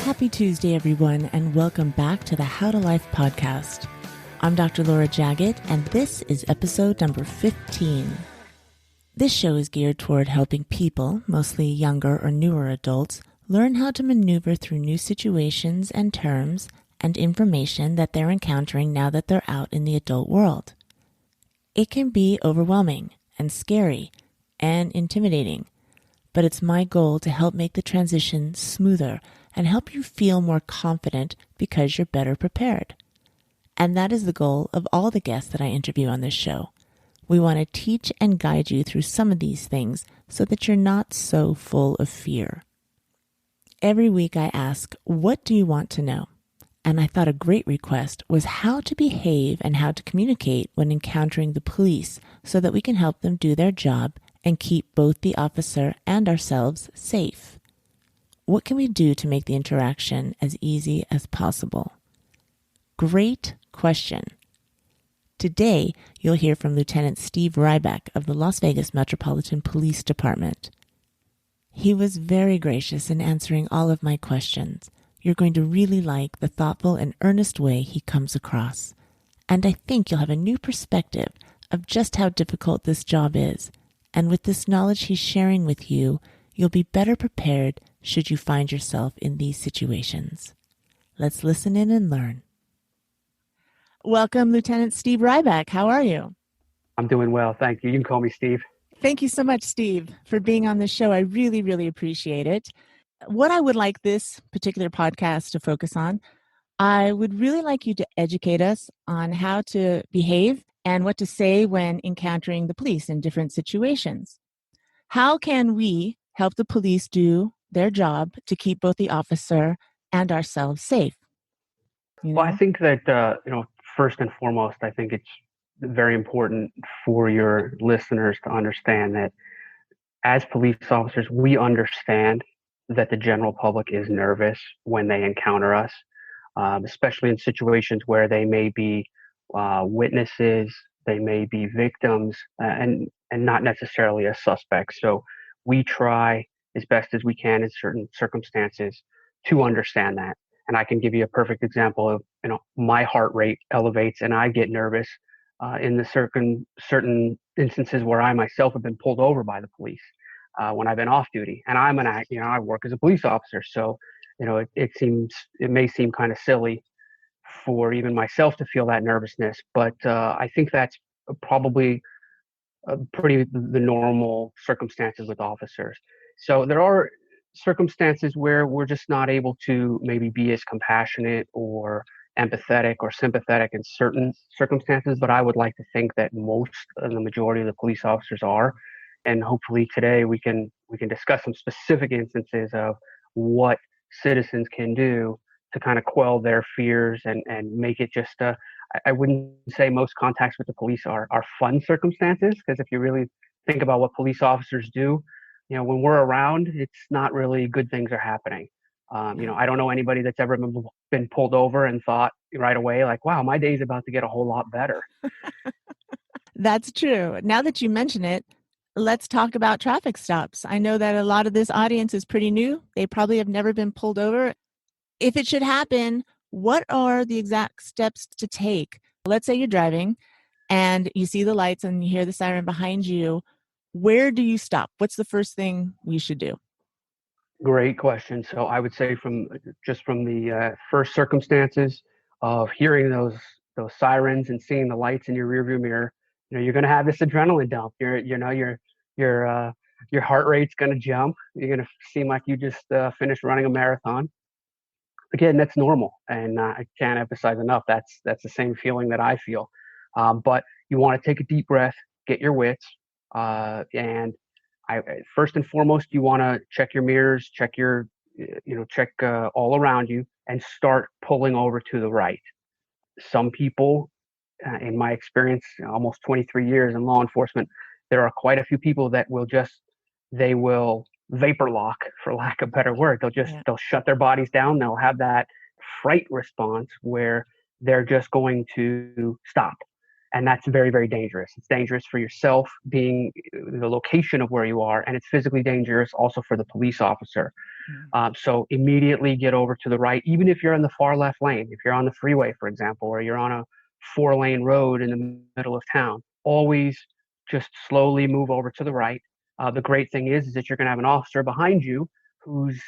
Happy Tuesday, everyone, and welcome back to the How to Life podcast. I'm Dr. Laura Jaggett, and this is episode number 15. This show is geared toward helping people, mostly younger or newer adults, learn how to maneuver through new situations and terms and information that they're encountering now that they're out in the adult world. It can be overwhelming and scary and intimidating, but it's my goal to help make the transition smoother and help you feel more confident because you're better prepared. And that is the goal of all the guests that I interview on this show. We want to teach and guide you through some of these things so that you're not so full of fear. Every week I ask, what do you want to know? And I thought a great request was how to behave and how to communicate when encountering the police so that we can help them do their job and keep both the officer and ourselves safe. What can we do to make the interaction as easy as possible? Great question. Today, you'll hear from Lieutenant Steve Riback of the Las Vegas Metropolitan Police Department. He was very gracious in answering all of my questions. You're going to really like the thoughtful and earnest way he comes across. And I think you'll have a new perspective of just how difficult this job is. And with this knowledge he's sharing with you, you'll be better prepared should you find yourself in these situations. Let's listen in and learn. Welcome, Lieutenant Steve Riback. How are you? I'm doing well. Thank you. You can call me Steve. Thank you so much, Steve, for being on the show. I really, really appreciate it. What I would like this particular podcast to focus on, I would really like you to educate us on how to behave and what to say when encountering the police in different situations. How can we help the police do their job to keep both the officer and ourselves safe? Well, I think that, first and foremost, I think it's very important for your listeners to understand that as police officers, we understand that the general public is nervous when they encounter us, especially in situations where they may be witnesses, they may be victims, and not necessarily a suspect. So we try as best as we can in certain circumstances to understand that. And I can give you a perfect example of, my heart rate elevates and I get nervous in the certain instances where I myself have been pulled over by the police when I've been off duty. And I work as a police officer. So, it may seem kind of silly for even myself to feel that nervousness, but I think that's probably pretty the normal circumstances with officers. So there are circumstances where we're just not able to maybe be as compassionate or empathetic or sympathetic in certain circumstances, but I would like to think that most and the majority of the police officers are. And hopefully today we can discuss some specific instances of what citizens can do to kind of quell their fears and make it just I wouldn't say most contacts with the police are fun circumstances, because if you really think about what police officers do, when we're around, it's not really good things are happening. I don't know anybody that's ever been pulled over and thought right away, like, wow, my day's about to get a whole lot better. That's true. Now that you mention it, let's talk about traffic stops. I know that a lot of this audience is pretty new. They probably have never been pulled over. If it should happen, what are the exact steps to take? Let's say you're driving and you see the lights and you hear the siren behind you. Where do you stop? What's the first thing we should do? Great question. So I would say from the first circumstances of hearing those sirens and seeing the lights in your rearview mirror, you're going to have this adrenaline dump. Your heart rate's going to jump. You're going to seem like you just finished running a marathon. Again, that's normal, and I can't emphasize enough. That's the same feeling that I feel. But you want to take a deep breath, get your wits, and first and foremost, you want to check your mirrors, check all around you, and start pulling over to the right. Some people, in my experience, almost 23 years in law enforcement, there are quite a few people that they will vapor lock, for lack of a better word. They'll shut their bodies down. They'll have that fright response where they're just going to stop. And that's very, very dangerous. It's dangerous for yourself being the location of where you are, and it's physically dangerous also for the police officer. So immediately get over to the right, even if you're in the far left lane. If you're on the freeway, for example, or you're on a 4-lane road in the middle of town, always just slowly move over to the right. The great thing is that you're going to have an officer behind you who's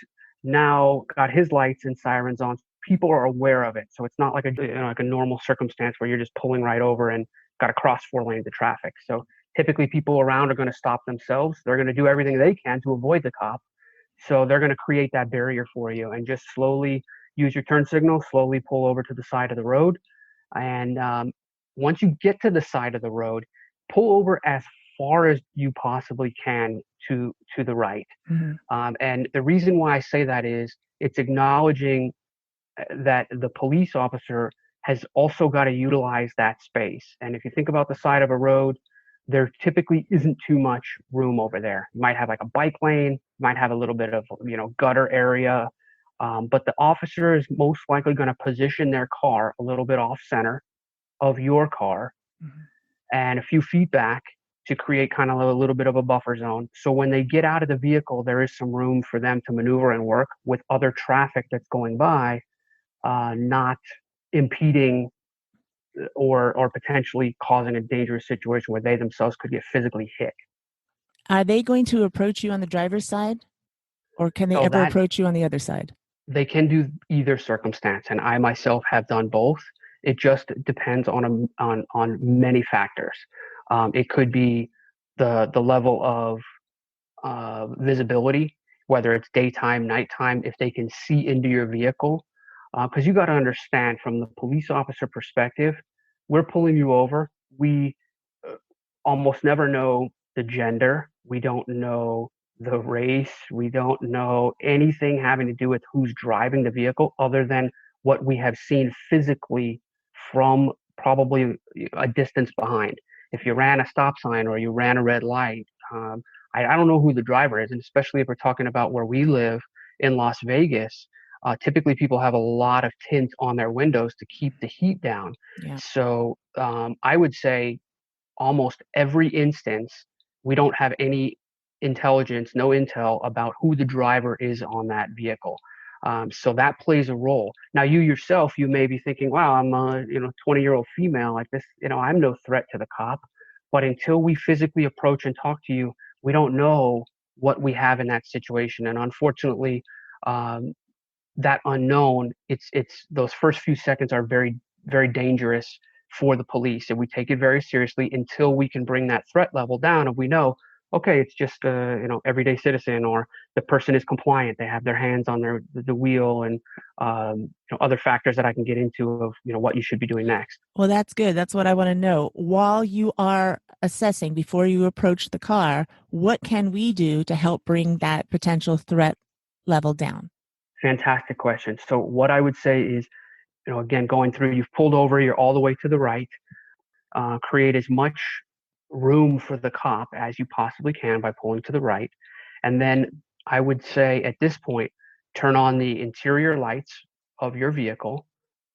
now got his lights and sirens on. People are aware of it. So it's not like like a normal circumstance where you're just pulling right over and got to cross 4 lanes of traffic. So typically people around are going to stop themselves. They're going to do everything they can to avoid the cop. So they're going to create that barrier for you, and just slowly use your turn signal, slowly pull over to the side of the road. And once you get to the side of the road, pull over as far as you possibly can to the right. And the reason why I say that is it's acknowledging that the police officer has also got to utilize that space. And if you think about the side of a road, there typically isn't too much room over there. You might have like a bike lane, you might have a little bit of, gutter area. But the officer is most likely going to position their car a little bit off center of your car and a few feet back to create kind of a little bit of a buffer zone. So when they get out of the vehicle, there is some room for them to maneuver and work with other traffic that's going by, not impeding or potentially causing a dangerous situation where they themselves could get physically hit. Are they going to approach you on the driver's side, or can they ever approach you on the other side? They can do either circumstance, and I myself have done both. It just depends on many factors. It could be the level of visibility, whether it's daytime, nighttime, if they can see into your vehicle. Because you got to understand, from the police officer perspective, we're pulling you over. We almost never know the gender. We don't know the race. We don't know anything having to do with who's driving the vehicle other than what we have seen physically from probably a distance behind. If you ran a stop sign or you ran a red light, I don't know who the driver is. And especially if we're talking about where we live in Las Vegas, typically people have a lot of tint on their windows to keep the heat down. Yeah. So I would say almost every instance, we don't have any intelligence, no intel about who the driver is on that vehicle. So that plays a role. Now, you yourself, you may be thinking, wow, I'm a 20-year-old female like this. I'm no threat to the cop. But until we physically approach and talk to you, we don't know what we have in that situation. And unfortunately, that unknown, it's those first few seconds are very, very dangerous for the police, and we take it very seriously until we can bring that threat level down. And we know, okay, it's just everyday citizen, or the person is compliant. They have their hands on the wheel, and other factors that I can get into of what you should be doing next. Well, that's good. That's what I want to know. While you are assessing, before you approach the car, what can we do to help bring that potential threat level down? Fantastic question. So what I would say is, again, going through, you've pulled over, you're all the way to the right. Create as much room for the cop as you possibly can by pulling to the right. And then I would say at this point, turn on the interior lights of your vehicle.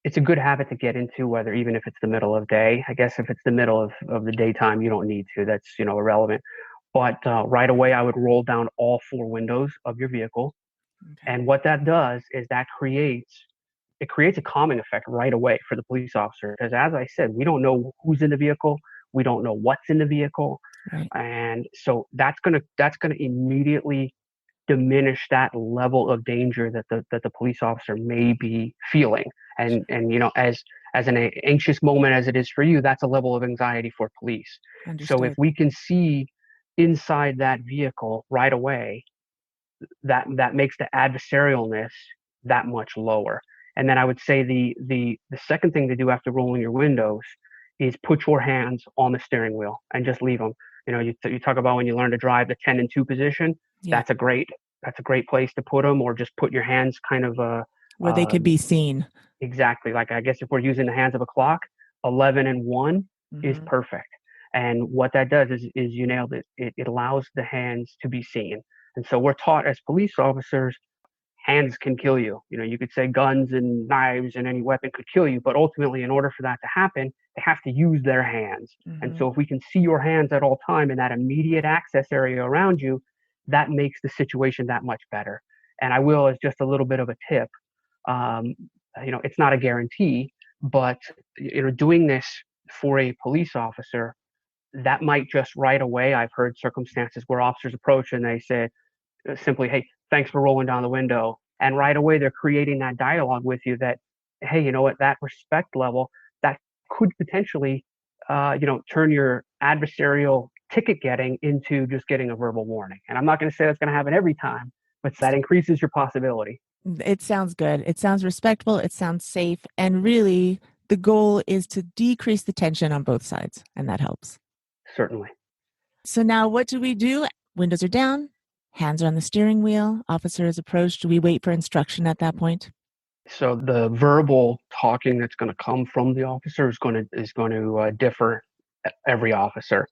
It's a good habit to get into, whether even if it's the middle of day. I guess if it's the middle of the daytime, you don't need to. That's irrelevant. But right away, I would roll down all 4 windows of your vehicle. Okay. And what that does is that creates a calming effect right away for the police officer. Because as I said, we don't know who's in the vehicle. We don't know what's in the vehicle. Right. And so that's gonna immediately diminish that level of danger that the police officer may be feeling. And as an anxious moment as it is for you, that's a level of anxiety for police. Understood. So if we can see inside that vehicle right away, that makes the adversarialness that much lower. And then I would say the second thing to do after rolling your windows is put your hands on the steering wheel and just leave them. You talk about when you learn to drive the 10 and 2 position. Yeah. That's a great place to put them, or just put your hands kind of where they could be seen. Exactly. Like, I guess if we're using the hands of a clock, 11 and 1 is perfect. And what that does is you nailed it. It allows the hands to be seen. And so we're taught as police officers, hands can kill you. You could say guns and knives and any weapon could kill you, but ultimately, in order for that to happen, they have to use their hands. And so if we can see your hands at all time in that immediate access area around you, that makes the situation that much better. And I will, as just a little bit of a tip, it's not a guarantee, but doing this for a police officer, that might just right away. I've heard circumstances where officers approach and they say simply, "Hey, thanks for rolling down the window." And right away, they're creating that dialogue with you that, hey, you know what, that respect level, that could potentially, turn your adversarial ticket getting into just getting a verbal warning. And I'm not going to say that's going to happen every time, but that increases your possibility. It sounds good. It sounds respectful. It sounds safe. And really, the goal is to decrease the tension on both sides. And that helps. Certainly. So now what do we do? Windows are down. Hands are on the steering wheel. Officer is approached. Do we wait for instruction at that point? So the verbal talking that's going to come from the officer is going to differ every officer.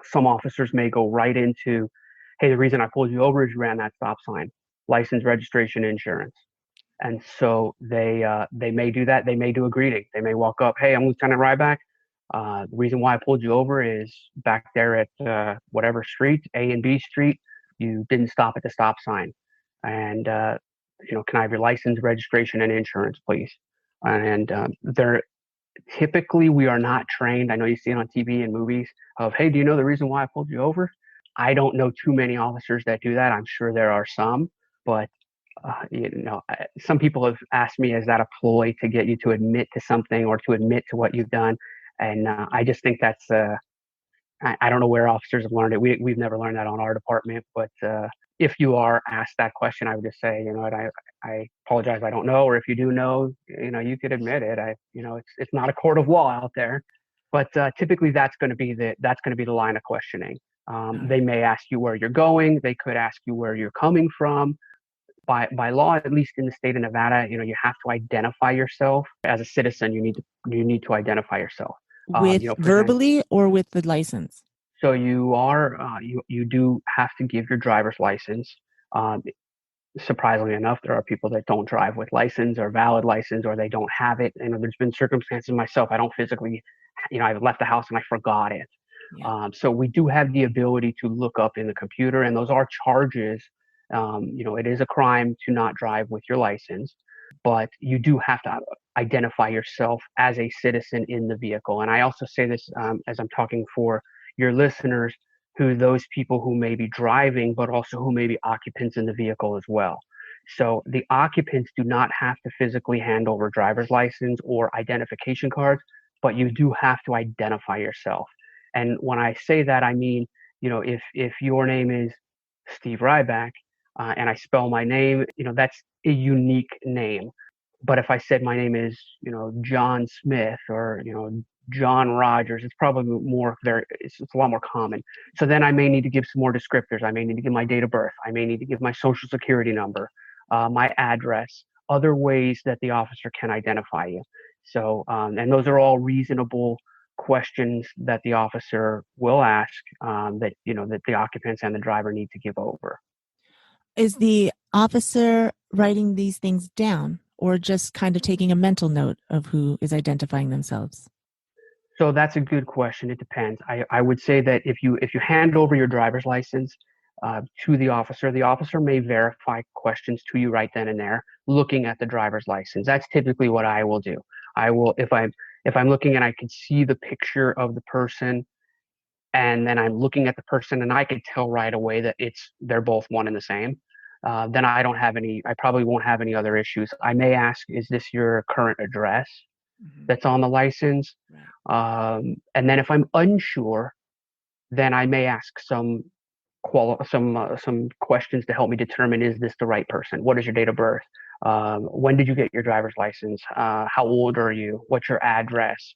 Some officers may go right into, "Hey, the reason I pulled you over is you ran that stop sign, license, registration, insurance." And so they may do that. They may do a greeting. They may walk up, "Hey, I'm Lieutenant Ryback. The reason why I pulled you over is back there at whatever street, A and B Street, you didn't stop at the stop sign. And, can I have your license, registration, and insurance, please?" And they're typically, we are not trained. I know you see it on TV and movies of, "Hey, do you know the reason why I pulled you over?" I don't know too many officers that do that. I'm sure there are some, but some people have asked me, is that a ploy to get you to admit to something or to admit to what you've done? And I just think that's, I don't know where officers have learned it. We've never learned that on our department. But if you are asked that question, I would just say, "You know what, I apologize, I don't know." Or if you do know, you could admit it. It's not a court of law out there. But typically, that's going to be the line of questioning. They may ask you where you're going. They could ask you where you're coming from. By law, at least in the state of Nevada, you have to identify yourself as a citizen. You need to identify yourself with verbally or with the license. So you do have to give your driver's license. Surprisingly enough, there are people that don't drive with license or valid license, or they don't have it. There's been circumstances myself. I don't physically, I've left the house and I forgot it. Yeah. So we do have the ability to look up in the computer, and those are charges. It is a crime to not drive with your license, but you do have to identify yourself as a citizen in the vehicle. And I also say this as I'm talking for your listeners, those people who may be driving, but also who may be occupants in the vehicle as well. So the occupants do not have to physically hand over driver's license or identification cards, but you do have to identify yourself. And when I say that, I mean, if your name is Steve Ryback, and I spell my name, that's a unique name. But if I said my name is, John Smith or, John Rogers, it's probably it's a lot more common. So then I may need to give some more descriptors. I may need to give my date of birth. I may need to give my social security number, my address, other ways that the officer can identify you. So, and those are all reasonable questions that the officer will ask, that the occupants and the driver need to give over. Is the officer writing these things down or just kind of taking a mental note of who is identifying themselves? So that's a good question. It depends. I would say that if you hand over your driver's license to the officer may verify questions to you right then and there, looking at the driver's license. That's typically what I will do. I will, if I'm looking and I can see the picture of the person, and then I'm looking at the person and I can tell right away that they're both one and the same, then I probably won't have any other issues. I may ask, is this your current address that's on the license? Right. And then if I'm unsure, then I may ask some questions to help me determine, is this the right person? What is your date of birth? When did you get your driver's license? How old are you? What's your address?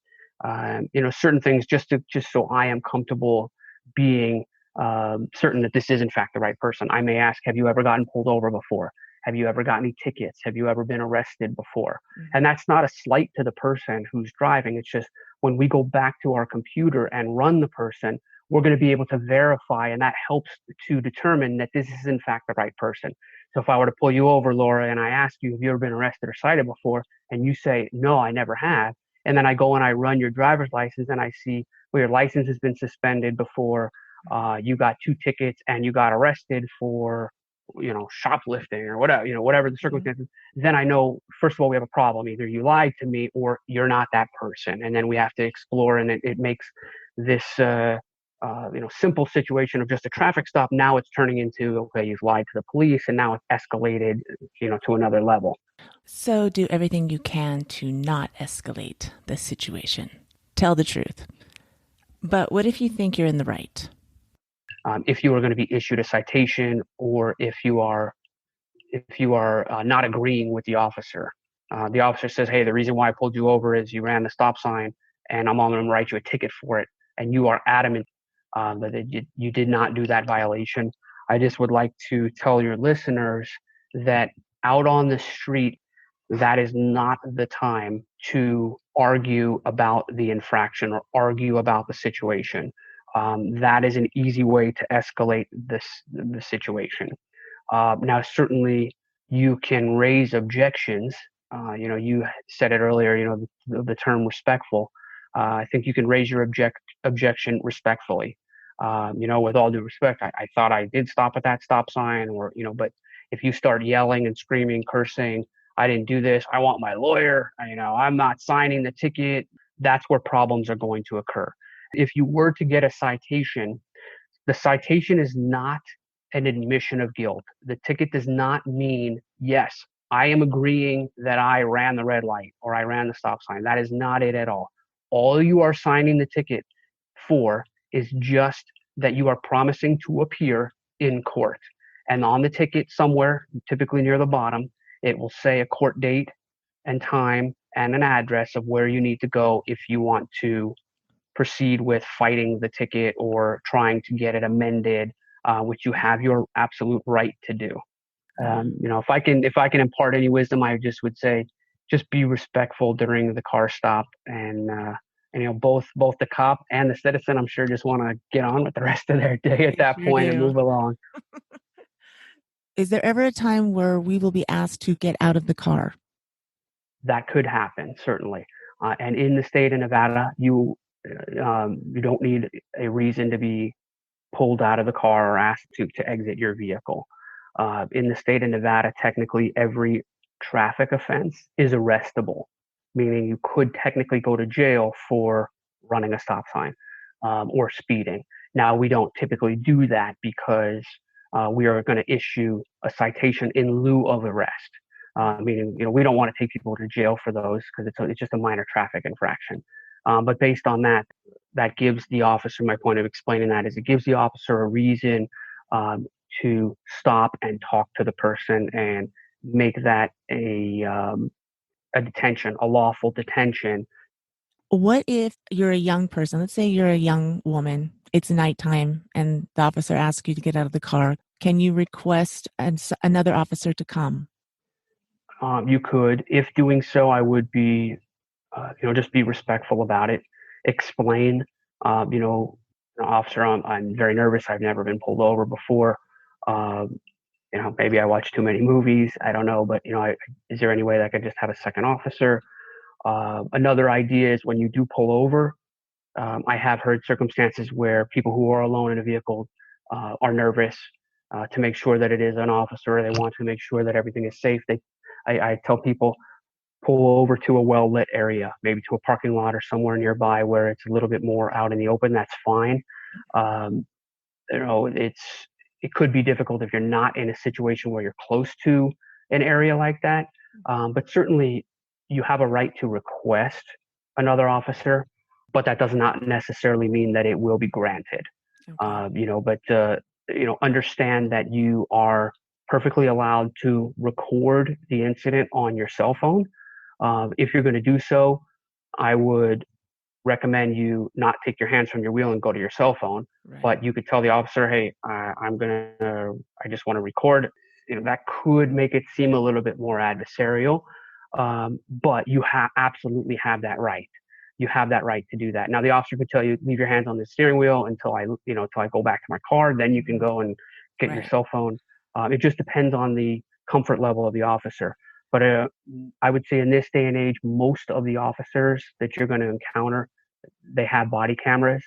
Certain things just so I am comfortable being certain that this is in fact the right person. I may ask, have you ever gotten pulled over before? Have you ever gotten any tickets? Have you ever been arrested before? Mm-hmm. And that's not a slight to the person who's driving. It's just when we go back to our computer and run the person, we're going to be able to verify, and that helps to determine that this is in fact the right person. So if I were to pull you over, Laura, and I ask you, have you ever been arrested or cited before? And you say, no, I never have. And then I go and I run your driver's license and I see, well, your license has been suspended before, you got 2 tickets and you got arrested for, shoplifting or whatever, whatever the circumstances, then I know, first of all, we have a problem. Either you lied to me or you're not that person. And then we have to explore, and it makes this, simple situation of just a traffic stop. Now it's turning into, okay, you've lied to the police, and now it's escalated, to another level. So do everything you can to not escalate the situation. Tell the truth. But what if you think you're in the right? If you are going to be issued a citation, or if you are not agreeing with the officer says, hey, the reason why I pulled you over is you ran the stop sign, and I'm going to write you a ticket for it, and you are adamant that you did not do that violation. I just would like to tell your listeners that out on the street, that is not the time to argue about the infraction or argue about the situation. That is an easy way to escalate the situation. Now, certainly, you can raise objections. You said it earlier. The term respectful. I think you can raise your objection respectfully. With all due respect, I thought I did stop at that stop sign, but if you start yelling and screaming, cursing, I didn't do this, I want my lawyer, I'm not signing the ticket, that's where problems are going to occur. If you were to get a citation, the citation is not an admission of guilt. The ticket does not mean, yes, I am agreeing that I ran the red light or I ran the stop sign. That is not it at all. All you are signing the ticket for is just that you are promising to appear in court. And on the ticket somewhere, typically near the bottom, it will say a court date and time and an address of where you need to go if you want to proceed with fighting the ticket or trying to get it amended, which you have your absolute right to do. If I can impart any wisdom, I just would say, just be respectful during the car stop, and both the cop and the citizen, I'm sure, just want to get on with the rest of their day at that point and move along. Is there ever a time where we will be asked to get out of the car? That could happen, certainly. And in the state of Nevada, you don't need a reason to be pulled out of the car or asked to exit your vehicle. In the state of Nevada, technically every traffic offense is arrestable, meaning you could technically go to jail for running a stop sign or speeding. Now, we don't typically do that because we are going to issue a citation in lieu of arrest. Meaning, we don't want to take people to jail for those because it's just a minor traffic infraction. But based on that, that gives the officer, my point of explaining that is, it gives the officer a reason to stop and talk to the person and make that a detention, a lawful detention. What if you're a young person? Let's say you're a young woman. It's nighttime and the officer asks you to get out of the car. Can you request another officer to come? You could. If doing so, I would be, just be respectful about it. Explain, officer, I'm very nervous. I've never been pulled over before. Maybe I watch too many movies. I don't know, but is there any way that I could just have a second officer? Another idea is when you do pull over, I have heard circumstances where people who are alone in a vehicle are nervous to make sure that it is an officer. They want to make sure that everything is safe. I tell people, pull over to a well-lit area, maybe to a parking lot or somewhere nearby where it's a little bit more out in the open. That's fine. It could be difficult if you're not in a situation where you're close to an area like that. But certainly you have a right to request another officer, but that does not necessarily mean that it will be granted. Okay. Understand that you are perfectly allowed to record the incident on your cell phone. If you're going to do so, I would recommend you not take your hands from your wheel and go to your cell phone. Right. But you could tell the officer, hey, I just want to record. That could make it seem a little bit more adversarial. But you absolutely have that right. You have that right to do that. Now, the officer could tell you, leave your hands on the steering wheel until I go back to my car. Then you can go and get your cell phone. It just depends on the comfort level of the officer. But I would say in this day and age, most of the officers that you're going to encounter, they have body cameras.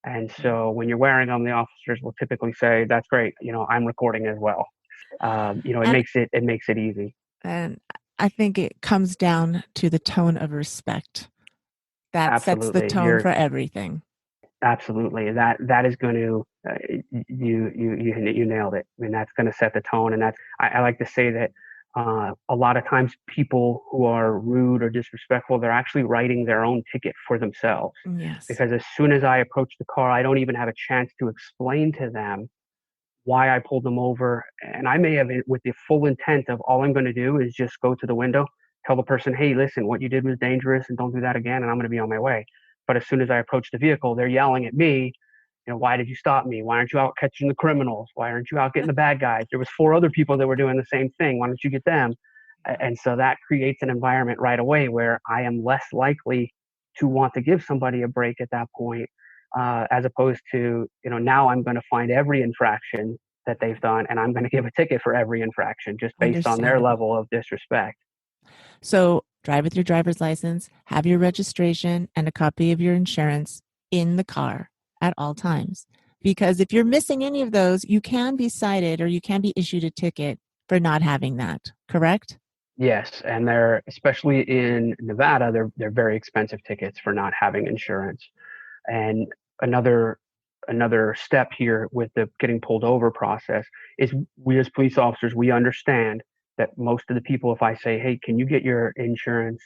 And so when you're wearing them, the officers will typically say, "That's great. I'm recording as well." It And makes it easy. and I think it comes down to the tone of respect. That sets the Absolutely. tone for everything. Absolutely. That is going to you nailed it. I mean, that's going to set the tone, and I like to say that a lot of times people who are rude or disrespectful, they're actually writing their own ticket for themselves. Yes. Because as soon as I approach the car, I don't even have a chance to explain to them why I pulled them over, and I may have it with the full intent of all I'm going to do is just go to the window, tell the person, "Hey, listen, what you did was dangerous, and don't do that again," and I'm going to be on my way. But as soon as I approach the vehicle, they're yelling at me, "Why did you stop me? Why aren't you out catching the criminals? Why aren't you out getting the bad guys? There was four other people that were doing the same thing. Why don't you get them?" And so that creates an environment right away where I am less likely to want to give somebody a break at that point, as opposed to, now I'm going to find every infraction that they've done, and I'm going to give a ticket for every infraction just based on their Understandable. level of disrespect. So drive with your driver's license, have your registration and a copy of your insurance in the car at all times. Because if you're missing any of those, you can be cited or you can be issued a ticket for not having that, correct? Yes, and they're especially in Nevada, they're very expensive tickets for not having insurance. And another another step here with the getting pulled over process is we as police officers, we understand that most of the people, if I say, "Hey, can you get your insurance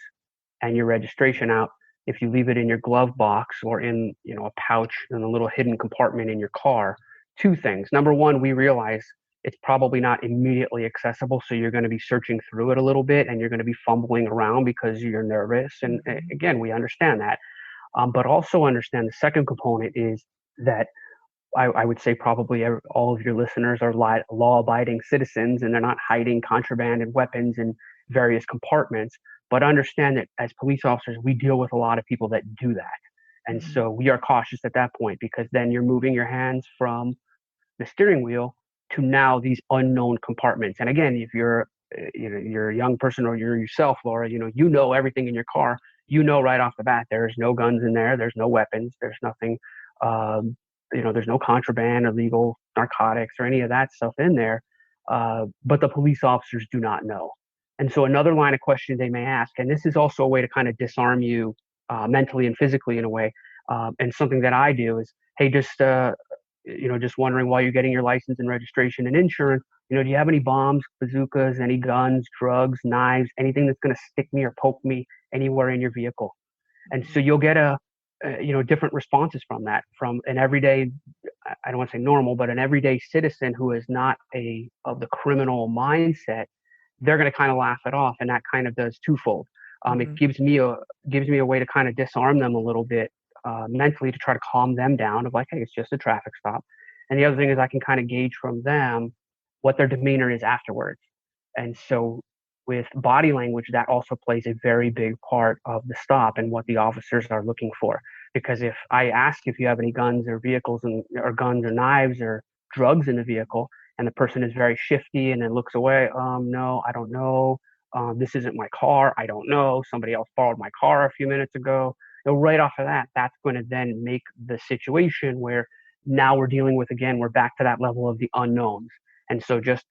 and your registration out?" If you leave it in your glove box or in, a pouch in a little hidden compartment in your car, two things. Number one, we realize it's probably not immediately accessible, so you're going to be searching through it a little bit and you're going to be fumbling around because you're nervous. And again, we understand that. But also understand the second component is that I would say probably all of your listeners are law-abiding citizens and they're not hiding contraband and weapons in various compartments. But understand that as police officers, we deal with a lot of people that do that. And so we are cautious at that point because then you're moving your hands from the steering wheel to now these unknown compartments. And again, if you're a young person or you're yourself, Laura, everything in your car. Right off the bat, there's no guns in there. There's no weapons. There's nothing. Um, there's no contraband, illegal narcotics, or any of that stuff in there. But the police officers do not know. And so another line of question they may ask, and this is also a way to kind of disarm you mentally and physically in a way. And something that I do is, hey, just wondering why you're getting your license and registration and insurance. Do you have any bombs, bazookas, any guns, drugs, knives, anything that's going to stick me or poke me anywhere in your vehicle? And so you'll get different responses from that, from an everyday, I don't want to say normal, but an everyday citizen who is not of the criminal mindset. They're going to kind of laugh it off, and that kind of does twofold. It gives me a way to kind of disarm them a little bit mentally to try to calm them down of like, hey, it's just a traffic stop. And the other thing is I can kind of gauge from them what their demeanor is afterwards. And so with body language, that also plays a very big part of the stop and what the officers are looking for. Because if I ask if you have any guns or vehicles or guns or knives or drugs in the vehicle, and the person is very shifty and then looks away, no, I don't know. This isn't my car. I don't know. Somebody else borrowed my car a few minutes ago. Right off of that, that's going to then make the situation where now we're dealing with, again, we're back to that level of the unknowns. And so just,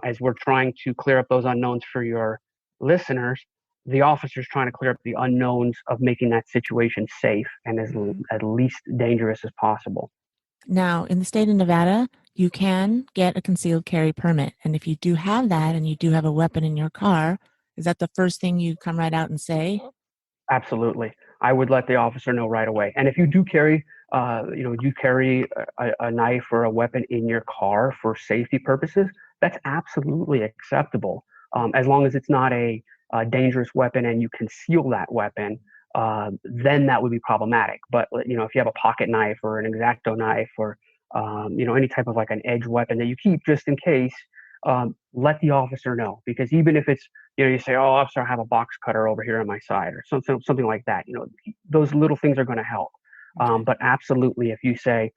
as we're trying to clear up those unknowns for your listeners, the officer's trying to clear up the unknowns of making that situation safe and as least dangerous as possible. Now, in the state of Nevada, you can get a concealed carry permit. And if you do have that and you do have a weapon in your car, is that the first thing you come right out and say? Absolutely. I would let the officer know right away. And if you do carry, you carry a knife or a weapon in your car for safety purposes, that's absolutely acceptable. As long as it's not a dangerous weapon and you conceal that weapon, then that would be problematic. But, if you have a pocket knife or an X-Acto knife or, any type of like an edge weapon that you keep just in case, let the officer know. Because even if it's, you say, "Oh, officer, I have a box cutter over here on my side," or something like that. Those little things are going to help. But absolutely, if you say,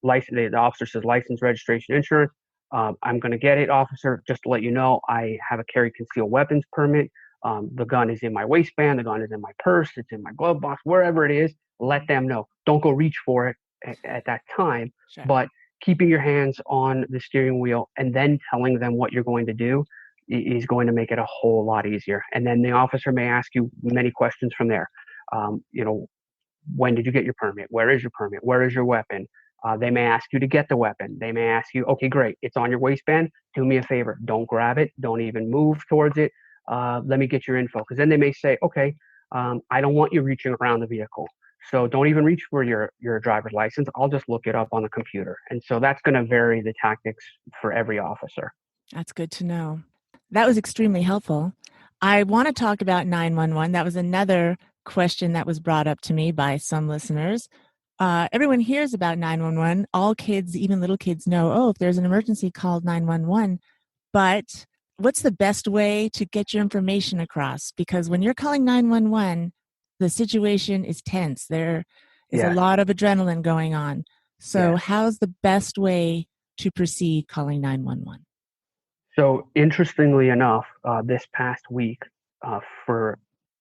license, the officer says license, registration, insurance, I'm going to get it, officer. Just to let you know, I have a carry concealed weapons permit. The gun is in my waistband. The gun is in my purse. It's in my glove box, wherever it is. Let them know. Don't go reach for it at that time, Sure. but keeping your hands on the steering wheel and then telling them what you're going to do is going to make it a whole lot easier. And then the officer may ask you many questions from there. You know, when did you get your permit? Where is your permit? Where is your weapon? They may ask you to get the weapon. They may ask you, okay, great, it's on your waistband. Do me a favor. Don't grab it. Don't even move towards it. Let me get your info. Because then they may say, okay, I don't want you reaching around the vehicle. So don't even reach for your driver's license. I'll just look it up on the computer. And so that's going to vary the tactics for every officer. That's good to know. That was extremely helpful. I want to talk about 911. That was another question that was brought up to me by some listeners. Everyone hears about 911. All kids, even little kids, know, oh, if there's an emergency, call 911. But what's the best way to get your information across? Because when you're calling 911, the situation is tense. There is a lot of adrenaline going on. So how's the best way to proceed calling 911? So interestingly enough, this past week, for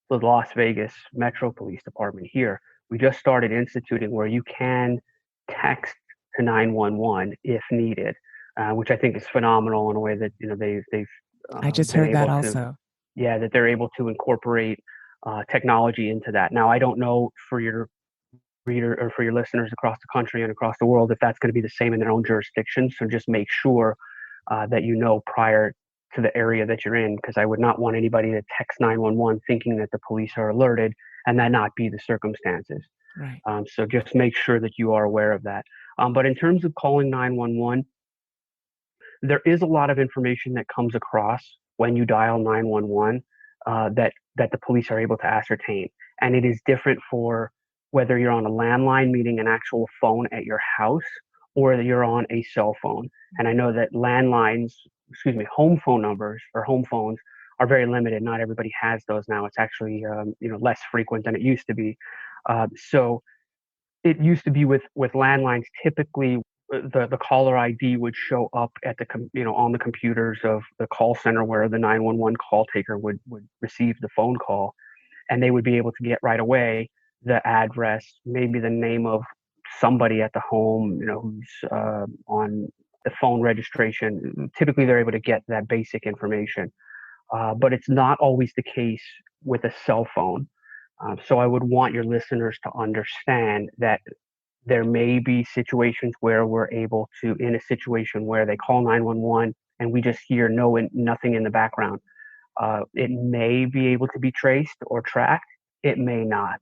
the Las Vegas Metro Police Department here, we just started instituting where you can text to 911 if needed, which I think is phenomenal in a way that they've I just been heard that able to, also. that they're able to incorporate technology into that. Now, I don't know for your reader or for your listeners across the country and across the world if that's going to be the same in their own jurisdiction. So just make sure that you know prior to the area that you're in, because I would not want anybody to text 911 thinking that the police are alerted and that not be the circumstances. Right. So just make sure that you are aware of that. But in terms of calling 911, there is a lot of information that comes across when you dial 911 that the police are able to ascertain. And it is different for whether you're on a landline, meaning an actual phone at your house, or that you're on a cell phone. And I know that home phone numbers or home phones are very limited. Not everybody has those now. It's actually less frequent than it used to be. So it used to be with landlines. Typically, the caller ID would show up at on the computers of the call center where the 911 call taker would receive the phone call, and they would be able to get right away the address, maybe the name of somebody at the home, who's on the phone registration. Typically, they're able to get that basic information, but it's not always the case with a cell phone. So I would want your listeners to understand that there may be situations where we're able to, in a situation where they call 911 and we just hear nothing in the background. It may be able to be traced or tracked. It may not.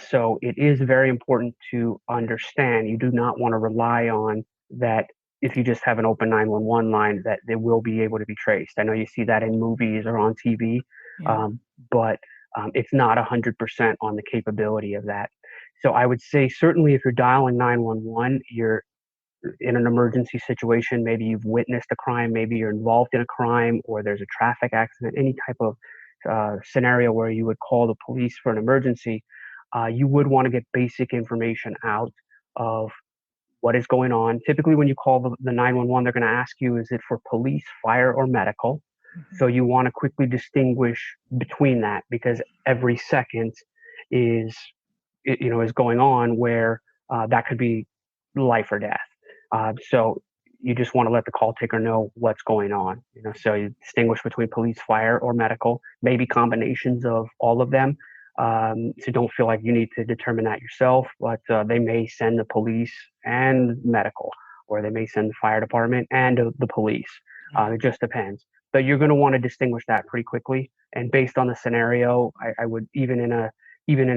So it is very important to understand. You do not want to rely on that. If you just have an open 911 line, that they will be able to be traced. I know you see that in movies or on TV, but it's not 100% on the capability of that. So I would say certainly if you're dialing 911, you're in an emergency situation. Maybe you've witnessed a crime, maybe you're involved in a crime, or there's a traffic accident, any type of scenario where you would call the police for an emergency. You would want to get basic information out of what is going on. Typically, when you call the 911, they're going to ask you, is it for police, fire, or medical? Mm-hmm. So you want to quickly distinguish between that, because every second is going on where that could be life or death. So you just want to let the call taker know what's going on. So you distinguish between police, fire, or medical, maybe combinations of all of them. So don't feel like you need to determine that yourself, but they may send the police and medical, or they may send the fire department and the police. It just depends. But you're going to want to distinguish that pretty quickly. And based on the scenario, I would, even in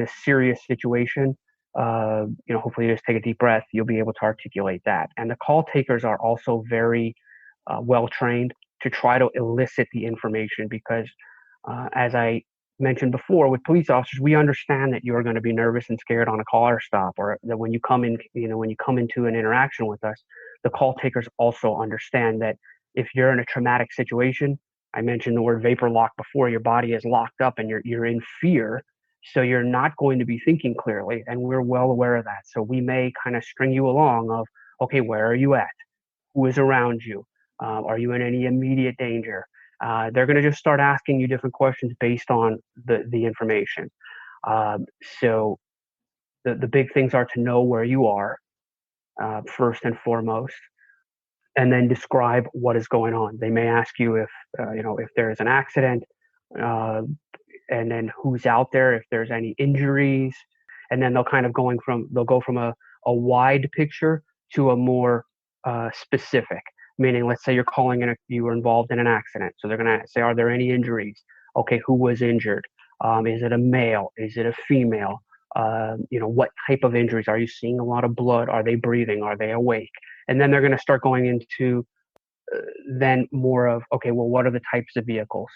a serious situation, hopefully you just take a deep breath, you'll be able to articulate that. And the call takers are also very well trained to try to elicit the information, because as I mentioned before, with police officers, we understand that you're going to be nervous and scared on a car stop, or that when you come into an interaction with us, the call takers also understand that if you're in a traumatic situation, I mentioned the word vapor lock before, your body is locked up and you're in fear. So you're not going to be thinking clearly, and we're well aware of that. So we may kind of string you along of, okay, where are you at? Who is around you? Are you in any immediate danger? They're going to just start asking you different questions based on the information. So the big things are to know where you are, first and foremost, and then describe what is going on. They may ask you if there is an accident, uh, and then who's out there, if there's any injuries, and then they'll go from a wide picture to a more specific. Meaning, let's say you're calling you were involved in an accident, so they're going to say, are there any injuries? Okay, who was injured? Is it a male? Is it a female? What type of injuries? Are you seeing a lot of blood? Are they breathing? Are they awake? And then they're going to start going into then more of, okay, well, what are the types of vehicles?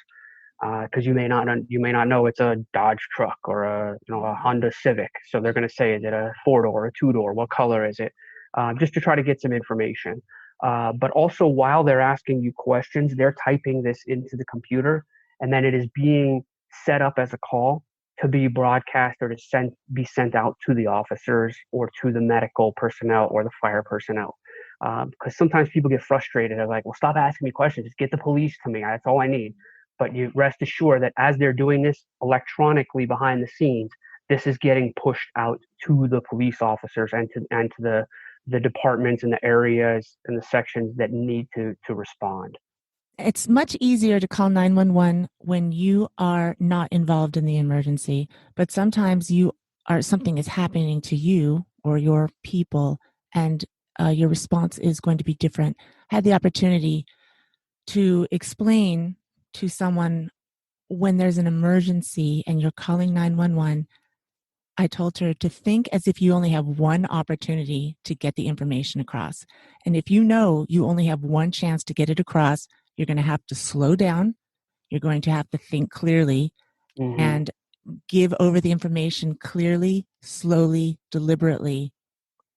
Because you may not know it's a Dodge truck or a Honda Civic. So they're going to say, is it a 4-door, a 2-door? What color is it? Just to try to get some information. But also, while they're asking you questions, they're typing this into the computer, and then it is being set up as a call to be broadcast or to be sent out to the officers or to the medical personnel or the fire personnel. Because sometimes people get frustrated. They're like, well, stop asking me questions. Just get the police to me. That's all I need. But you rest assured that as they're doing this electronically behind the scenes, this is getting pushed out to the police officers and to the departments and the areas and the sections that need to respond. It's much easier to call 911 when you are not involved in the emergency, but sometimes something is happening to you or your people, and your response is going to be different. I had the opportunity to explain to someone when there's an emergency and you're calling 911. I told her to think as if you only have one opportunity to get the information across. And if you know you only have one chance to get it across, you're going to have to slow down. You're going to have to think clearly and give over the information clearly, slowly, deliberately,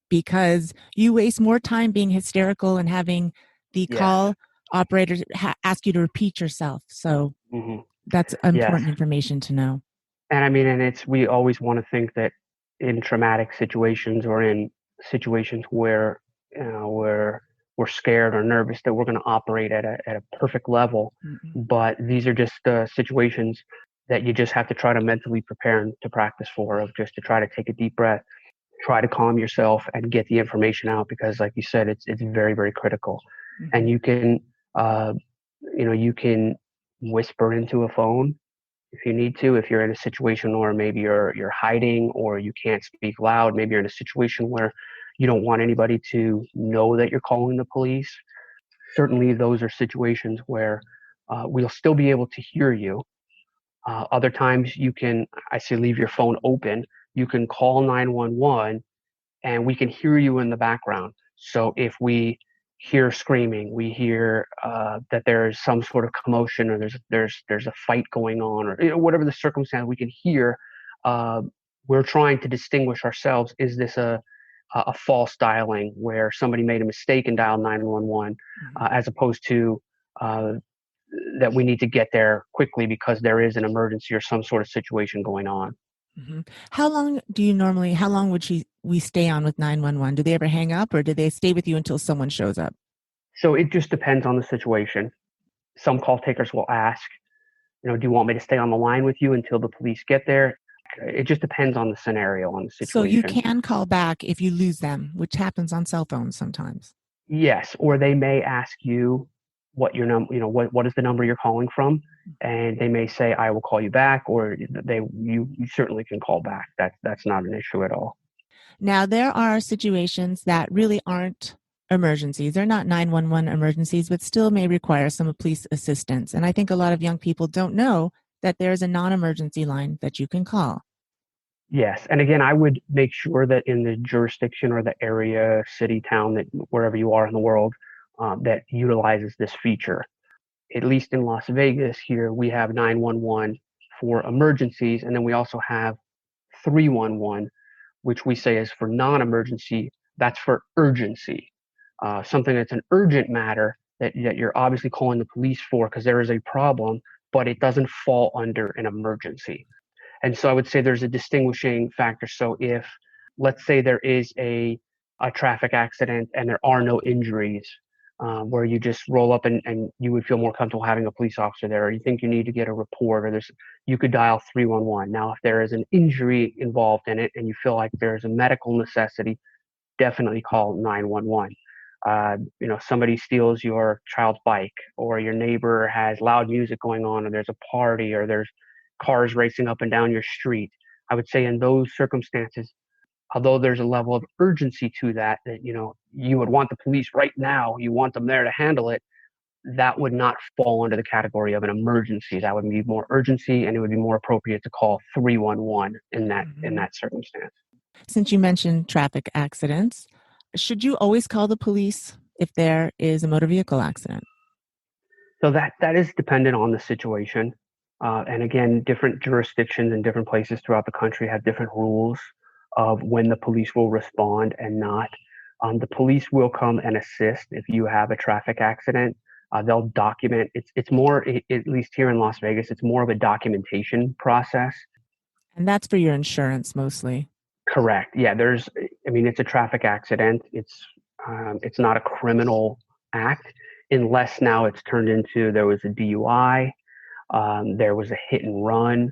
because you waste more time being hysterical and having the call operators ask you to repeat yourself. So that's important information to know. And I mean, we always want to think that in traumatic situations or in situations where we're scared or nervous that we're going to operate at a perfect level. But these are just situations that you just have to try to mentally prepare and to practice for, of just to try to take a deep breath, try to calm yourself and get the information out, because like you said, it's very, very critical. And you can, you can whisper into a phone if you need to, if you're in a situation where maybe you're hiding or you can't speak loud. Maybe you're in a situation where you don't want anybody to know that you're calling the police. Certainly those are situations where we'll still be able to hear you. Other times I say leave your phone open. You can call 911 and we can hear you in the background. So if we hear screaming, we hear that there's some sort of commotion, or there's a fight going on, or whatever the circumstance, we can hear. We're trying to distinguish ourselves. Is this a false dialing where somebody made a mistake and dialed 911, as opposed to that we need to get there quickly because there is an emergency or some sort of situation going on. How long would we stay on with 911? Do they ever hang up, or do they stay with you until someone shows up? So it just depends on the situation. Some call takers will ask, do you want me to stay on the line with you until the police get there? It just depends on the scenario, on the situation. So you can call back if you lose them, which happens on cell phones sometimes. Yes, or they may ask you what your what is the number you're calling from, and they may say, I will call you back, or you certainly can call back. That's not an issue at all. Now, there are situations that really aren't emergencies. They're not 911 emergencies, but still may require some police assistance. And I think a lot of young people don't know that there's a non-emergency line that you can call. Yes. And again, I would make sure that in the jurisdiction or the area, city, town, that wherever you are in the world, that utilizes this feature. At least in Las Vegas here, we have 911 for emergencies. And then we also have 311, which we say is for non-emergency. That's for urgency. Something that's an urgent matter that you're obviously calling the police for because there is a problem, but it doesn't fall under an emergency. And so I would say there's a distinguishing factor. So if, let's say there is a traffic accident and there are no injuries, where you just roll up and you would feel more comfortable having a police officer there, or you think you need to get a report, or you could dial 311. Now, if there is an injury involved in it and you feel like there's a medical necessity, definitely call 911. Somebody steals your child's bike, or your neighbor has loud music going on, or there's a party, or there's cars racing up and down your street. I would say in those circumstances, although there's a level of urgency to that, you would want the police right now, you want them there to handle it, that would not fall under the category of an emergency. That would be more urgency, and it would be more appropriate to call 311 in that circumstance. Since you mentioned traffic accidents, should you always call the police if there is a motor vehicle accident? So that is dependent on the situation. And again, different jurisdictions and different places throughout the country have different rules of when the police will respond and not. The police will come and assist if you have a traffic accident. They'll document. It's more, at least here in Las Vegas, it's more of a documentation process. And that's for your insurance mostly. Correct. Yeah. It's a traffic accident. It's not a criminal act unless now it's turned into there was a DUI, there was a hit and run,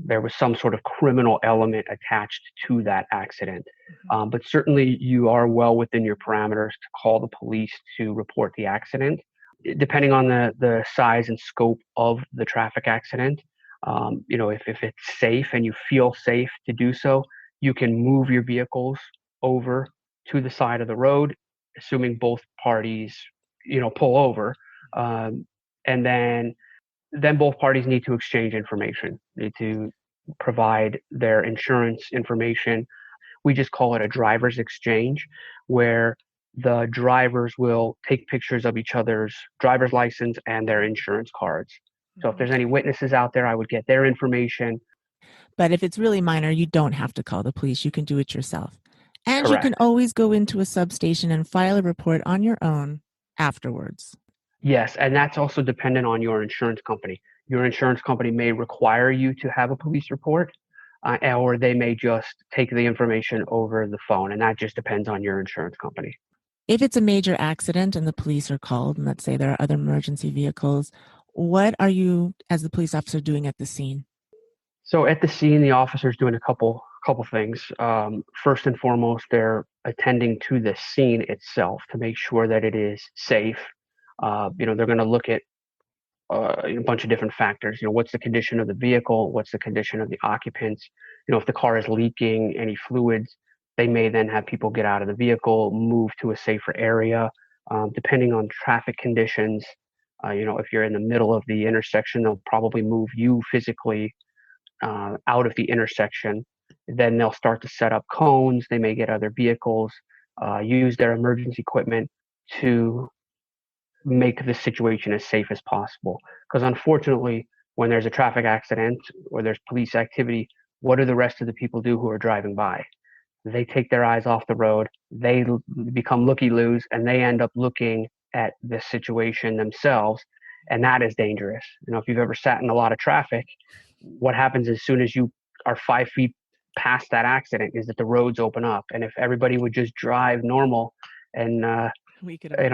there was some sort of criminal element attached to that accident. But certainly you are well within your parameters to call the police to report the accident. Depending on the size and scope of the traffic accident, if it's safe and you feel safe to do so, you can move your vehicles over to the side of the road, assuming both parties, pull over. And then both parties need to exchange information, need to provide their insurance information. We just call it a driver's exchange, where the drivers will take pictures of each other's driver's license and their insurance cards. So if there's any witnesses out there, I would get their information. But if it's really minor, you don't have to call the police. You can do it yourself. And Correct. You can always go into a substation and file a report on your own afterwards. Yes, and that's also dependent on your insurance company. Your insurance company may require you to have a police report, or they may just take the information over the phone, and that just depends on your insurance company. If it's a major accident and the police are called, and let's say there are other emergency vehicles, what are you, as the police officer, doing at the scene? So at the scene, the officer's doing a couple things. First and foremost, they're attending to the scene itself to make sure that it is safe. They're going to look at a bunch of different factors. What's the condition of the vehicle? What's the condition of the occupants? If the car is leaking any fluids, they may then have people get out of the vehicle, move to a safer area. Depending on traffic conditions, if you're in the middle of the intersection, they'll probably move you physically out of the intersection. Then they'll start to set up cones. They may get other vehicles, use their emergency equipment to make the situation as safe as possible. Because unfortunately, when there's a traffic accident or there's police activity, what do the rest of the people do who are driving by? They take their eyes off the road, they become looky-loos, and they end up looking at the situation themselves, and that is dangerous. If you've ever sat in a lot of traffic, what happens as soon as you are 5 feet past that accident is that the roads open up. And if everybody would just drive normal and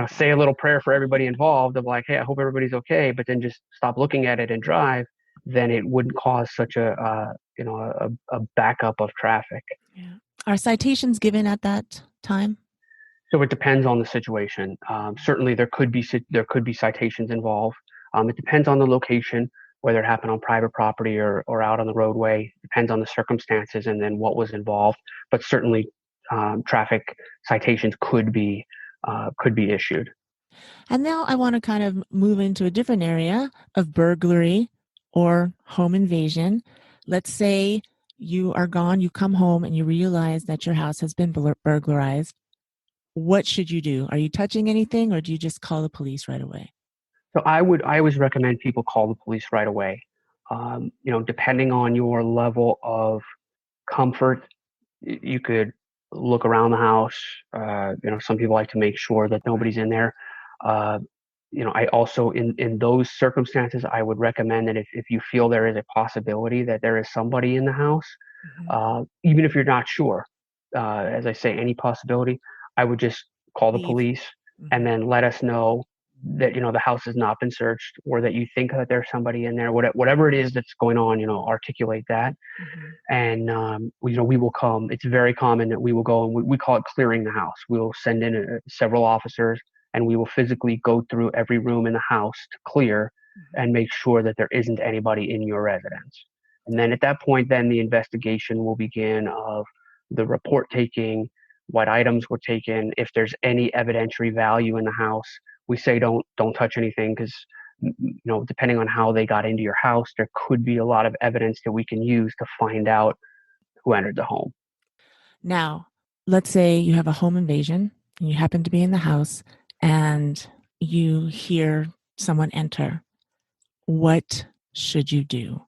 say a little prayer for everybody involved of like, hey, I hope everybody's okay, but then just stop looking at it and drive, then it wouldn't cause such a backup of traffic. Yeah. Are citations given at that time? So it depends on the situation. Certainly there could be citations involved. It depends on the location, whether it happened on private property or out on the roadway. Depends on the circumstances and then what was involved. But certainly traffic citations could be issued. And now I want to kind of move into a different area of burglary or home invasion. Let's say you are gone, you come home and you realize that your house has been burglarized. What should you do? Are you touching anything, or do you just call the police right away? So I always recommend people call the police right away. Depending on your level of comfort, you could look around the house. Some people like to make sure that nobody's in there. I also, in those circumstances, I would recommend that if you feel there is a possibility that there is somebody in the house, even if you're not sure, as I say, any possibility, I would just call the police. and then let us know that, the house has not been searched, or that you think that there's somebody in there. Whatever it is that's going on, articulate that. And we will come. It's very common that we will go, and we call it clearing the house. We will send in several officers, and we will physically go through every room in the house to clear and make sure that there isn't anybody in your residence. And then at that point, then the investigation will begin of the report taking, what items were taken. If there's any evidentiary value in the house, we say don't touch anything, because depending on how they got into your house, there could be a lot of evidence that we can use to find out who entered the home. Now, let's say you have a home invasion and you happen to be in the house and you hear someone enter. What should you do?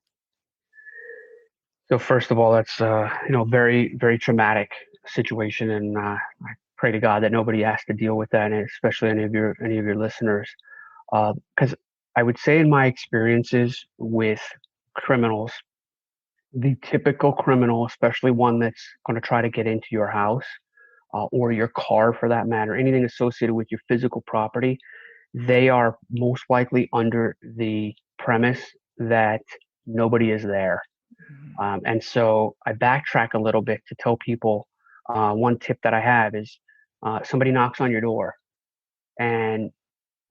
So first of all, that's very, very traumatic situation, and I pray to God that nobody has to deal with that, and especially any of your listeners, because I would say in my experiences with criminals, the typical criminal, especially one that's going to try to get into your house or your car for that matter, anything associated with your physical property, they are most likely under the premise that nobody is there. And so I backtrack a little bit to tell people one tip that I have is somebody knocks on your door, and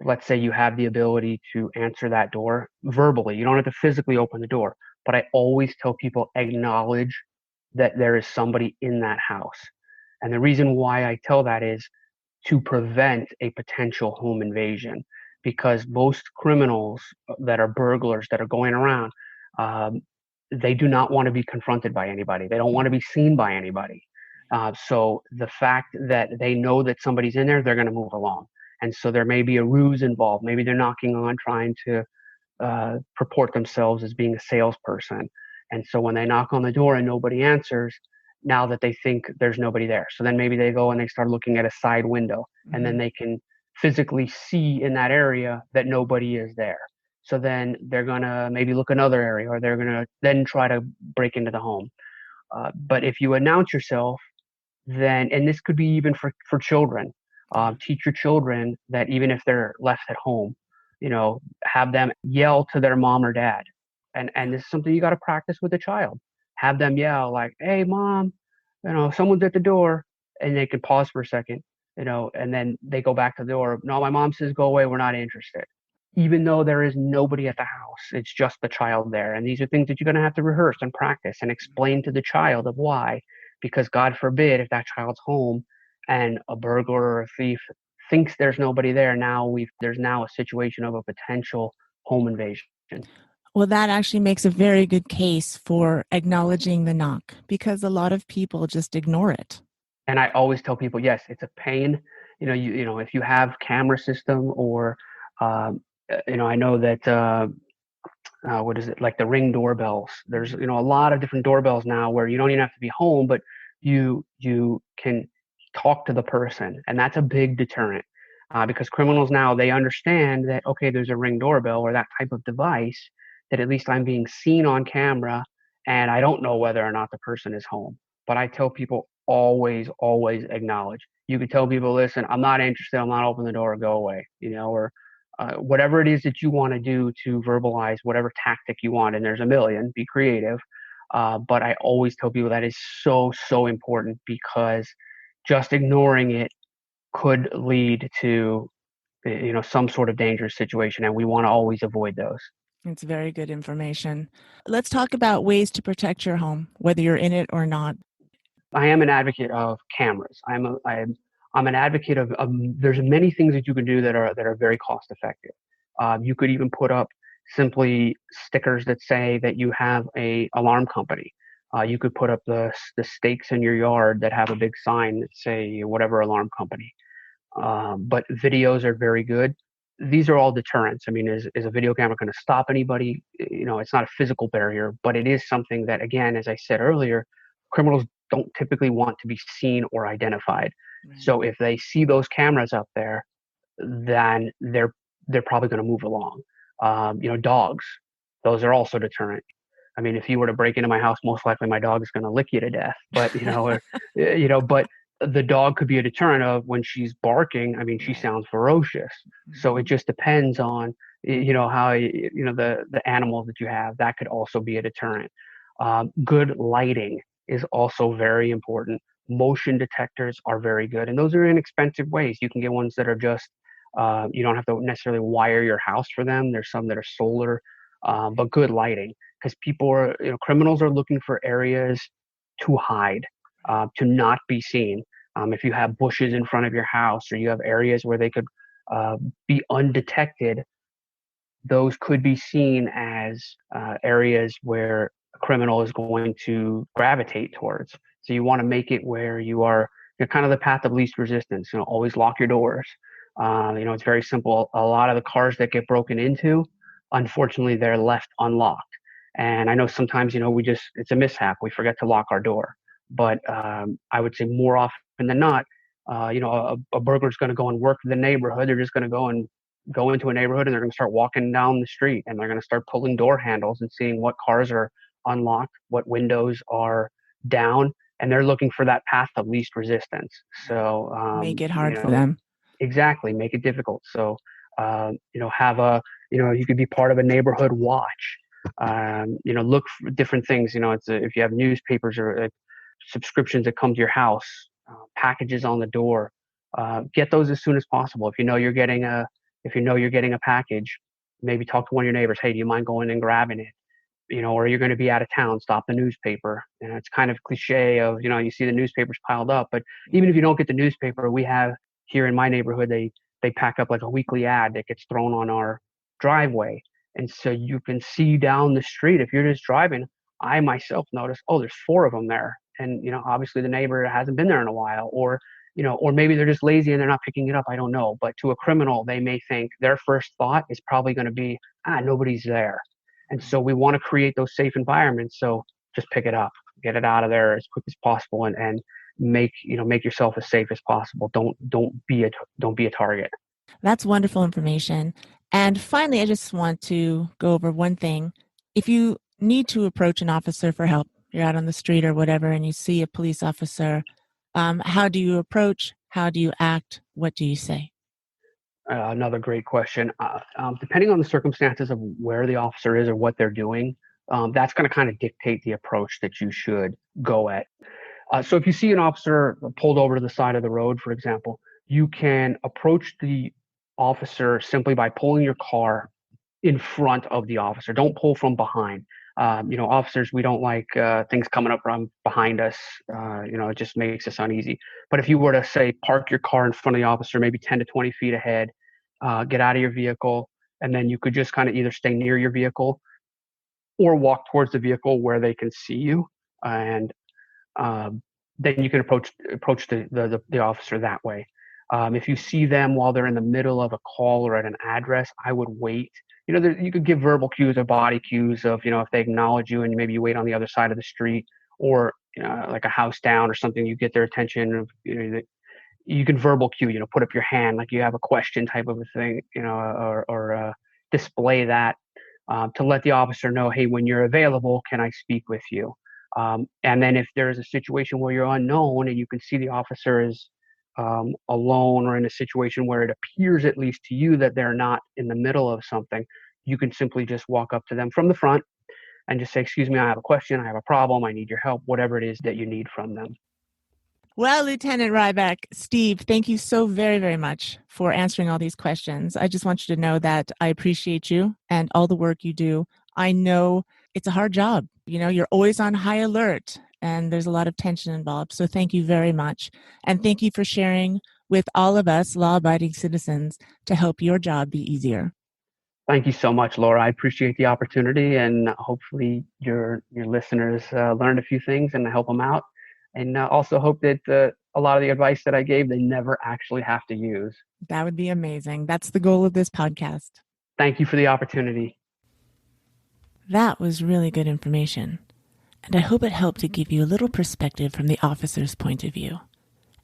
let's say you have the ability to answer that door verbally. You don't have to physically open the door, but I always tell people acknowledge that there is somebody in that house. And the reason why I tell that is to prevent a potential home invasion, because most criminals that are burglars that are going around, they do not want to be confronted by anybody. They don't want to be seen by anybody. So the fact that they know that somebody's in there, they're going to move along. And so there may be a ruse involved. Maybe they're knocking on, trying to purport themselves as being a salesperson. And so when they knock on the door and nobody answers, now that they think there's nobody there. So then maybe they go and they start looking at a side window, and then they can physically see in that area that nobody is there. So then they're going to maybe look another area, or they're going to then try to break into the home. But if you announce yourself, then, and this could be even for children, teach your children that even if they're left at home, have them yell to their mom or dad. And this is something you got to practice with a child. Have them yell like, "Hey, mom, someone's at the door," and they can pause for a second, and then they go back to the door. "No, my mom says go away. We're not interested." Even though there is nobody at the house, it's just the child there. And these are things that you're going to have to rehearse and practice and explain to the child of why, because God forbid if that child's home and a burglar or a thief thinks there's nobody there, there's now a situation of a potential home invasion. Well, that actually makes a very good case for acknowledging the knock, because a lot of people just ignore it. And I always tell people, yes, it's a pain. If you have camera system, or I know that what is it, like the Ring doorbells. There's a lot of different doorbells now where you don't even have to be home, but you can talk to the person, and that's a big deterrent because criminals now, they understand that, okay, there's a Ring doorbell or that type of device, that at least I'm being seen on camera, and I don't know whether or not the person is home. But I tell people always acknowledge. You could tell people, listen, I'm not interested. I'm not opening the door. Go away. Or whatever it is that you want to do to verbalize whatever tactic you want. And there's a million. Be creative. But I always tell people that is so important, because just ignoring it could lead to some sort of dangerous situation, and we want to always avoid those. It's very good information. Let's talk about ways to protect your home, whether you're in it or not. I am an advocate of cameras. I'm an advocate of there's many things that you can do that are very cost effective. You could even put up simply stickers that say that you have a alarm company. You could put up the stakes in your yard that have a big sign that say whatever alarm company. But videos are very good. These are all deterrents. I mean, is a video camera going to stop anybody? It's not a physical barrier, but it is something that, again, as I said earlier, criminals don't typically want to be seen or identified. Right. So if they see those cameras up there, then they're probably going to move along. Dogs, those are also deterrent. I mean, if you were to break into my house, most likely my dog is going to lick you to death. But but the dog could be a deterrent of when she's barking. I mean, she sounds ferocious. So it just depends on, how, the animals that you have, that could also be a deterrent. Good lighting is also very important. Motion detectors are very good. And those are inexpensive ways. You can get ones that are just, you don't have to necessarily wire your house for them. There's some that are solar, but good lighting, because criminals are looking for areas to hide, to not be seen. If you have bushes in front of your house, or you have areas where they could be undetected, those could be seen as areas where a criminal is going to gravitate towards. So you want to make it where you're kind of the path of least resistance. Always lock your doors. It's very simple. A lot of the cars that get broken into, unfortunately, they're left unlocked. And I know sometimes, it's a mishap. We forget to lock our door. But I would say more often than not, a burglar's going to go and work in the neighborhood. They're just going to go into a neighborhood, and they're going to start walking down the street, and they're going to start pulling door handles and seeing what cars are unlocked, what windows are down, and they're looking for that path of least resistance. So make it hard for them. Exactly, make it difficult. So have you could be part of a neighborhood watch. Look for different things. If you have newspapers or subscriptions that come to your house, packages on the door, get those as soon as possible. If you know you're getting a package, maybe talk to one of your neighbors. Hey, do you mind going and grabbing it? Or you're going to be out of town, stop the newspaper. It's kind of cliche of, you see the newspapers piled up, but even if you don't get the newspaper, we have here in my neighborhood, they pack up like a weekly ad that gets thrown on our driveway. And so you can see down the street, if you're just driving, I myself notice, oh, there's 4 of them there. And, obviously the neighbor hasn't been there in a while, or maybe they're just lazy and they're not picking it up. I don't know. But to a criminal, they may think their first thought is probably going to be, nobody's there. And so we want to create those safe environments. So just pick it up, get it out of there as quick as possible, and make yourself as safe as possible. Don't be a target. That's wonderful information. And finally, I just want to go over one thing. If you need to approach an officer for help, you're out on the street or whatever, and you see a police officer, how do you approach? How do you act? What do you say? Another great question. Depending on the circumstances of where the officer is or what they're doing, that's going to kind of dictate the approach that you should go at. So if you see an officer pulled over to the side of the road, for example, you can approach the officer simply by pulling your car in front of the officer. Don't pull from behind. Officers, we don't like things coming up from behind us. It just makes us uneasy. But if you were to say, park your car in front of the officer, maybe 10 to 20 feet ahead, get out of your vehicle, and then you could just kind of either stay near your vehicle or walk towards the vehicle where they can see you. And then you can approach the officer that way. If you see them while they're in the middle of a call or at an address, I would wait. You could give verbal cues or body cues of, if they acknowledge you and maybe you wait on the other side of the street, or like a house down or something, you get their attention. You can verbal cue, put up your hand like you have a question type of a thing, or display that to let the officer know, hey, when you're available, can I speak with you? And then if there is a situation where you're unknown and you can see the officer is alone, or in a situation where it appears, at least to you, that they're not in the middle of something, you can simply just walk up to them from the front and just say, excuse me, I have a question, I have a problem, I need your help, whatever it is that you need from them. Well, Lieutenant Riback, Steve, thank you so very, very much for answering all these questions. I just want you to know that I appreciate you and all the work you do. I know it's a hard job. You're always on high alert and there's a lot of tension involved. So thank you very much. And thank you for sharing with all of us law-abiding citizens to help your job be easier. Thank you so much, Laura. I appreciate the opportunity, and hopefully your listeners learned a few things and help them out. And also hope that a lot of the advice that I gave, they never actually have to use. That would be amazing. That's the goal of this podcast. Thank you for the opportunity. That was really good information. And I hope it helped to give you a little perspective from the officer's point of view.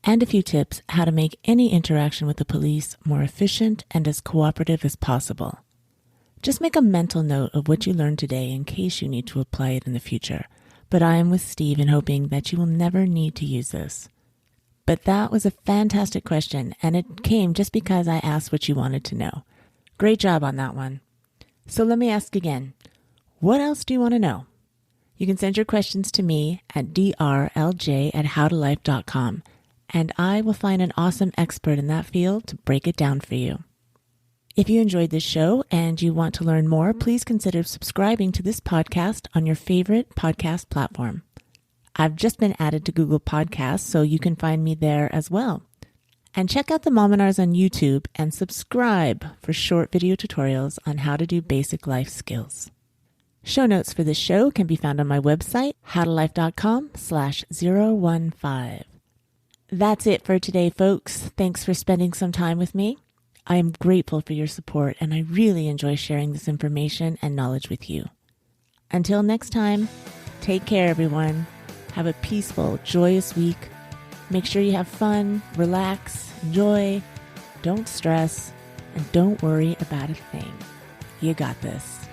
And a few tips how to make any interaction with the police more efficient and as cooperative as possible. Just make a mental note of what you learned today in case you need to apply it in the future. But I am with Steve in hoping that you will never need to use this. But that was a fantastic question, and it came just because I asked what you wanted to know. Great job on that one. So let me ask again. What else do you want to know? You can send your questions to me at drlj@howtolife.com, and I will find an awesome expert in that field to break it down for you. If you enjoyed this show and you want to learn more, please consider subscribing to this podcast on your favorite podcast platform. I've just been added to Google Podcasts, so you can find me there as well. And check out the Mominars on YouTube and subscribe for short video tutorials on how to do basic life skills. Show notes for this show can be found on my website, howtolife.com/015. That's it for today, folks. Thanks for spending some time with me. I am grateful for your support, and I really enjoy sharing this information and knowledge with you. Until next time, take care, everyone. Have a peaceful, joyous week. Make sure you have fun, relax, enjoy, don't stress, and don't worry about a thing. You got this.